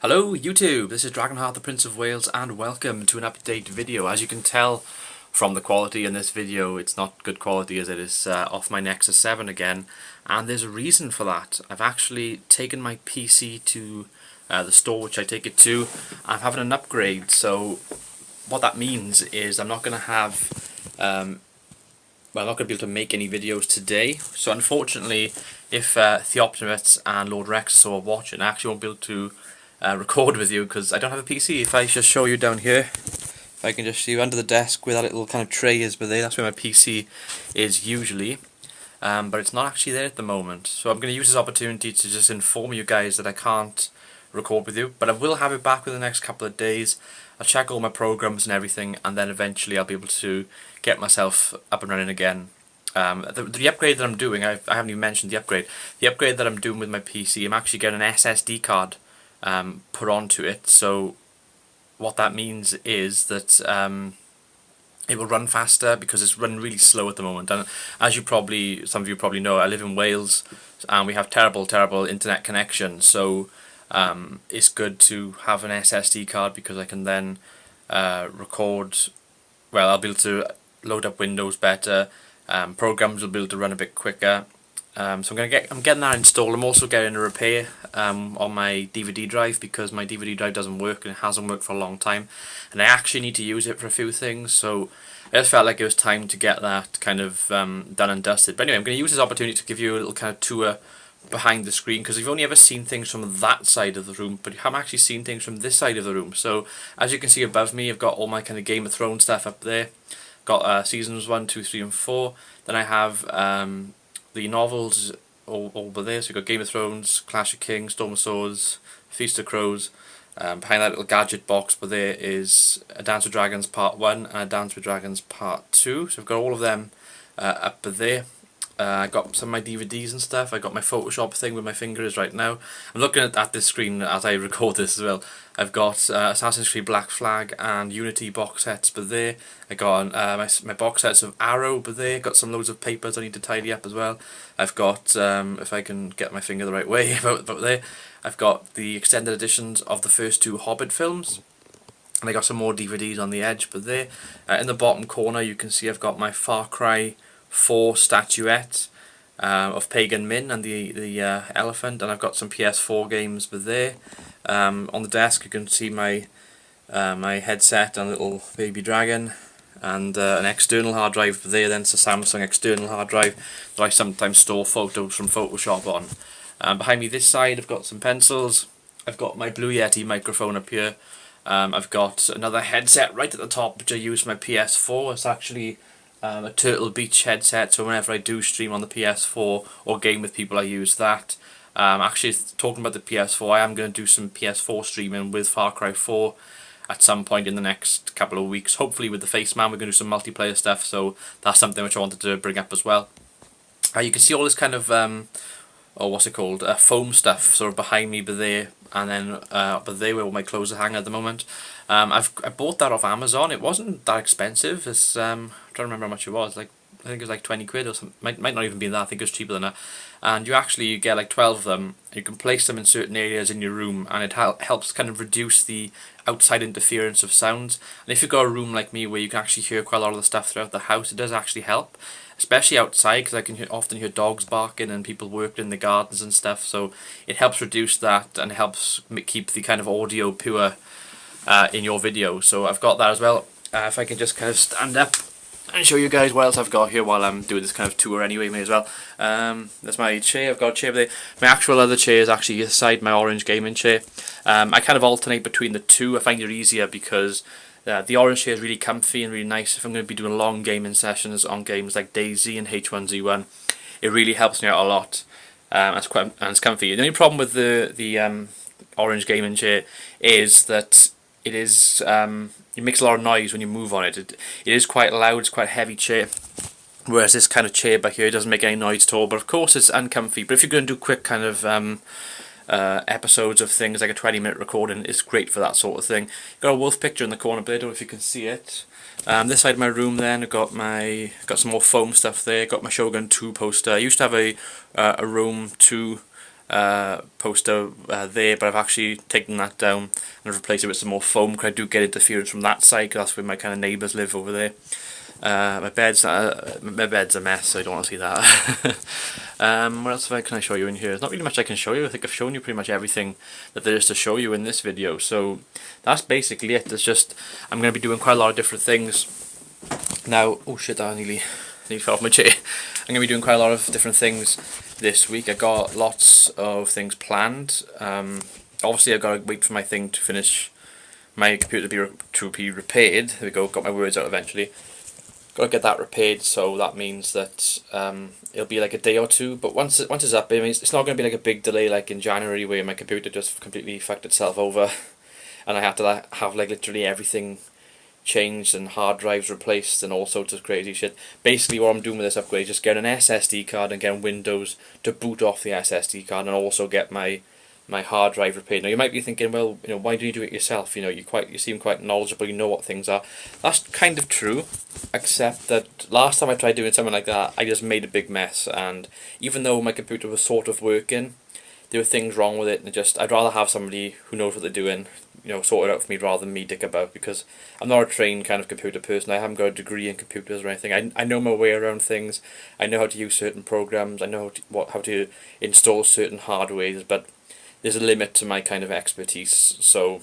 Hello YouTube, this is Dragonheart the Prince of Wales and welcome to an update video. As you can tell from the quality in this video, it's not good quality as it is off my Nexus 7 again, and there's a reason for that. I've actually taken my PC to the store which I take it to. I'm having an upgrade, so what that means is I'm not going to have I'm not going to be able to make any videos today. So unfortunately, if the Optimates and Lord Rexasaur are watching, I actually won't be able to record with you because I don't have a PC. If I just show you down here, if I can just see you under the desk where that little kind of tray is, but there, that's where my PC is usually. But it's not actually there at the moment. So I'm going to use this opportunity to just inform you guys that I can't record with you, but I will have it back within the next couple of days. I'll check all my programs and everything, and then eventually I'll be able to get myself up and running again. The upgrade that I'm doing, I haven't even mentioned the upgrade. The upgrade that I'm doing with my PC, I'm actually getting an SSD card put onto it. So what that means is that it will run faster because it's running really slow at the moment. And as some of you probably know, I live in Wales and we have terrible internet connection. So it's good to have an SSD card because I can then record. Well, I'll be able to load up Windows better. Programs will be able to run a bit quicker. So I'm getting that installed. I'm also getting a repair on my DVD drive because my DVD drive doesn't work and it hasn't worked for a long time, and I actually need to use it for a few things. So I just felt like it was time to get that kind of done and dusted. But anyway, I'm going to use this opportunity to give you a little kind of tour behind the screen because you've only ever seen things from that side of the room, but you haven't actually seen things from this side of the room. So as you can see above me, I've got all my kind of Game of Thrones stuff up there. Got seasons 1, 2, 3 and 4. Then I have the novels over there. So you've got Game of Thrones, Clash of Kings, Storm of Swords, Feast of Crows. Behind that little gadget box but there is A Dance with Dragons Part 1 and A Dance with Dragons Part 2. So I've got all of them up there. I got some of my DVDs and stuff. I got my Photoshop thing where my finger is right now. I'm looking at this screen as I record this as well. I've got Assassin's Creed Black Flag and Unity box sets but there. I got my box sets of Arrow but there. Got some loads of papers I need to tidy up as well. I've got, if I can get my finger the right way, about there. I've got the extended editions of the first 2 Hobbit films. And I got some more DVDs on the edge but there. In the bottom corner you can see I've got my Far Cry 4 statuette of Pagan Min and the elephant, and I've got some PS4 games but there. On the desk you can see my my headset and little baby dragon, and an external hard drive there. Then it's a Samsung external hard drive that I sometimes store photos from Photoshop on. Behind me this side I've got some pencils. I've got my Blue Yeti microphone up here. I've got another headset right at the top which I use for my PS4. It's actually a Turtle Beach headset, so whenever I do stream on the PS4 or game with people I use that. Actually, talking about the PS4, I am going to do some PS4 streaming with Far Cry 4 at some point in the next couple of weeks. Hopefully with the Face Man we're going to do some multiplayer stuff, so that's something which I wanted to bring up as well. You can see all this kind of, what's it called, foam stuff sort of behind me but there, and then but there where all my clothes are hanging at the moment. I bought that off Amazon. It wasn't that expensive. It's I'm trying to remember how much it was. Like I think it was like 20 quid or something. Might not even be that. I think it was cheaper than that. And you get like 12 of them. You can place them in certain areas in your room, and it helps kind of reduce the outside interference of sounds. And if you've got a room like me where you can actually hear quite a lot of the stuff throughout the house, it does actually help. Especially outside, because I can often hear dogs barking and people working in the gardens and stuff. So it helps reduce that and it helps keep the kind of audio pure in your video. So I've got that as well. If I can just kind of stand up and show you guys what else I've got here while I'm doing this kind of tour anyway, may as well. That's my chair. I've got a chair there. My actual other chair is actually beside my orange gaming chair. I kind of alternate between the two. I find it easier because the orange chair is really comfy and really nice. If I'm going to be doing long gaming sessions on games like DayZ and H1Z1, it really helps me out a lot. And it's comfy. The only problem with the orange gaming chair is that it is it makes a lot of noise when you move on it. It is quite loud. It's quite a heavy chair. Whereas this kind of chair back here doesn't make any noise at all. But of course it's uncomfy. But if you're going to do quick kind of episodes of things like a 20-minute recording, it's great for that sort of thing. Got a wolf picture in the corner, but I don't know if you can see it. This side of my room then, I've got some more foam stuff there. Got my Shogun 2 poster. I used to have a Rome 2 poster there, but I've actually taken that down and replaced it with some more foam, because I do get interference from that side, because that's where my kind of neighbours live over there. My bed's a mess, so I don't want to see that. What else can I show you in here? There's not really much I can show you. I think I've shown you pretty much everything that there is to show you in this video, so that's basically it. It's just, I'm going to be doing quite a lot of different things. Now, oh shit, I nearly fell off my chair. I'm going to be doing quite a lot of different things this week. I got lots of things planned. Obviously I've got to wait for my thing to finish, my computer to be repaired. There we go, got my words out eventually. Got to get that repaired, so that means that it'll be like a day or two. But once it's up, I mean, it's not going to be like a big delay like in January, where my computer just completely fucked itself over, and I had to have like literally everything changed and hard drives replaced and all sorts of crazy shit. Basically, what I'm doing with this upgrade is just get an SSD card and get Windows to boot off the SSD card, and also get my hard drive repaired. Now you might be thinking, well, you know, why do you do it yourself? You know, you seem quite knowledgeable, you know what things are. That's kind of true, except that last time I tried doing something like that, I just made a big mess, and even though my computer was sort of working, there were things wrong with it, and I'd rather have somebody who knows what they're doing, you know, sort it out for me, rather than me dick about, because I'm not a trained kind of computer person. I haven't got a degree in computers or anything. I know my way around things. I know how to use certain programs. I know how to install certain hardwares, but there's a limit to my kind of expertise, so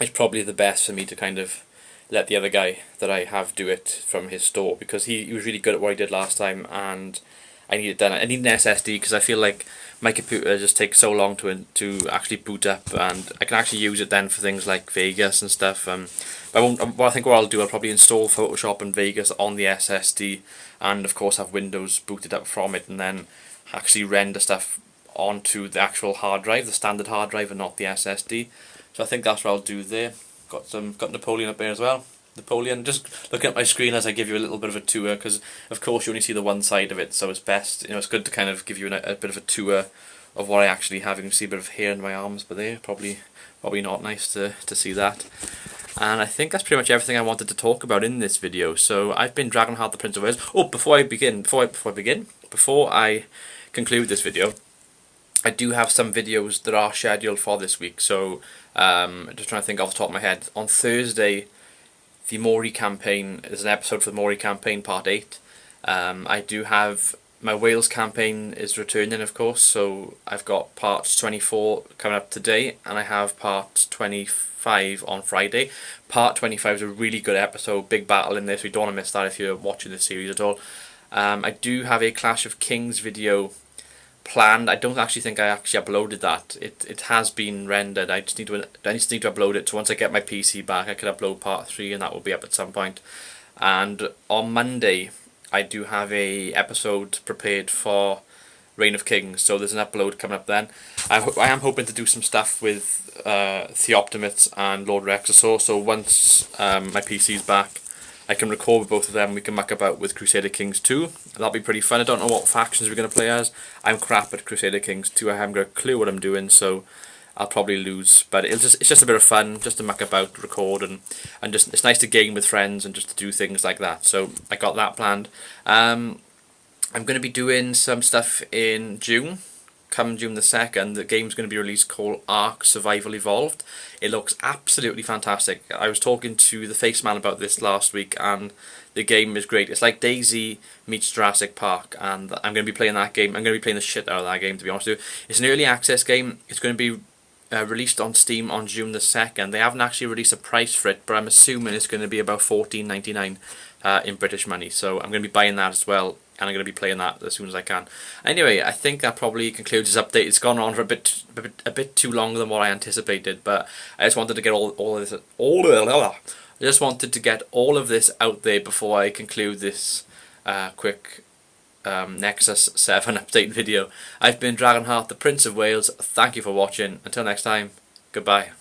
it's probably the best for me to kind of let the other guy that I have do it from his store, because he was really good at what he did last time, and I need it done. I need an SSD, because I feel like my computer just takes so long to actually boot up, and I can actually use it then for things like Vegas and stuff. I think what I'll do, I'll probably install Photoshop and Vegas on the SSD, and of course have Windows booted up from it, and then actually render stuff onto the actual hard drive, the standard hard drive, and not the SSD. So I think that's what I'll do there. Got Napoleon up there as well. Napoleon, just looking at my screen as I give you a little bit of a tour, because of course you only see the one side of it, so it's best, you know, it's good to kind of give you a bit of a tour of what I actually have. You can see a bit of hair in my arms, but they're probably not nice to see that. And I think that's pretty much everything I wanted to talk about in this video. So I've been Dragonheart, the Prince of Wales. Oh, before I conclude this video, I do have some videos that are scheduled for this week, so just trying to think off the top of my head. On Thursday, the Mori campaign, there's an episode for the Mori campaign, part 8. I do have, my Wales campaign is returning, of course, so I've got part 24 coming up today, and I have part 25 on Friday. Part 25 is a really good episode, big battle in this, we don't want to miss that if you're watching this series at all. I do have a Clash of Kings video planned. I don't actually think I actually uploaded that. It has been rendered. I just need to upload it. So once I get my PC back, I can upload part 3, and that will be up at some point. And on Monday, I do have a episode prepared for Reign of Kings. So there's an upload coming up then. I am hoping to do some stuff with the Optimates and Lord Rexasaur. So once my PC's back, I can record with both of them. We can muck about with Crusader Kings 2. That'll be pretty fun. I don't know what factions we're going to play as. I'm crap at Crusader Kings 2. I haven't got a clue what I'm doing, so I'll probably lose. But it's just a bit of fun, just to muck about, record, and just, it's nice to game with friends and just to do things like that. So I got that planned. I'm going to be doing some stuff in June. Come June the 2nd, the game's going to be released called Ark Survival Evolved. It looks absolutely fantastic. I was talking to the Face Man about this last week, and the game is great. It's like DayZ meets Jurassic Park, and I'm going to be playing that game. I'm going to be playing the shit out of that game, to be honest with you. It's an early access game. It's going to be released on Steam on June the 2nd. They haven't actually released a price for it, but I'm assuming it's going to be about $14.99 in British money. So I'm going to be buying that as well, and I'm going to be playing that as soon as I can. Anyway, I think that probably concludes this update. It's gone on for a bit too longer than what I anticipated, but I just wanted to get I just wanted to get all of this out there before I conclude this quick Nexus 7 update video. I've been Dragonheart, the Prince of Wales. Thank you for watching. Until next time, goodbye.